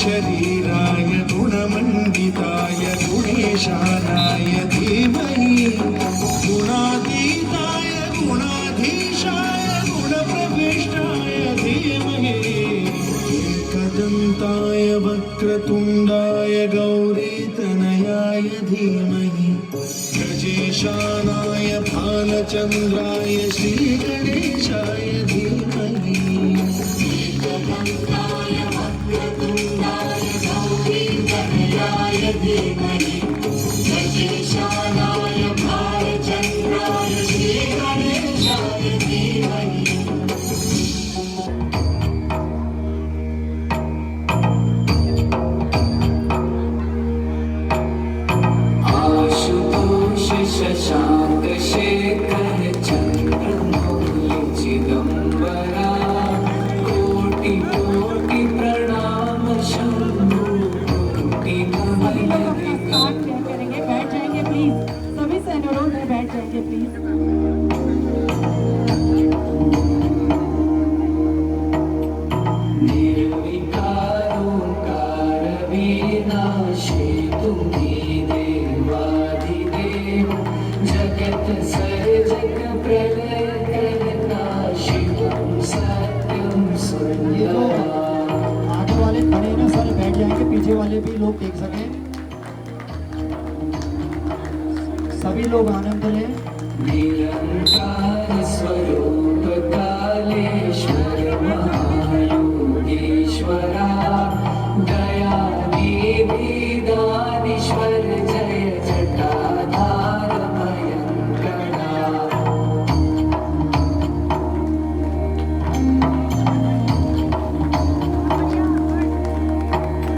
शरीराय गुणमण्डिताय गुणेशानाय धीमहि गुणातीताय गुणाधीशाय गुणप्रविष्टाय धीमहि एकदन्ताय वक्रतुण्डाय गौरीतनयाय धीमहि गजेशानाय भालचन्द्राय श्रीगणेशाय धीमहि एकदन्ताय वक्रतुण्डाय गौरीतनयाय धीमहि गजेशानाय भालचन्द्राय श्रीगणेशाय धीमहि शशांक शेखर चंद्रमौली चिदंबरा कोटि कोटि प्रणाम शंभु कोटि करेंगे, बैठ जाएंगे प्लीज, सभी से अनुरोध है बैठ जाएंगे प्लीज। निर्विकारोंकार विनाशी तुम्ही देवाधिदेव जगत सर्जक प्रलय करना शिवम सत्यम सुंदरम। आगे वाले खड़े ना सारे बैठ जाएंगे, पीछे वाले भी लोग देख सकें, सभी लोग आनंद लें। निरंकार स्वरूप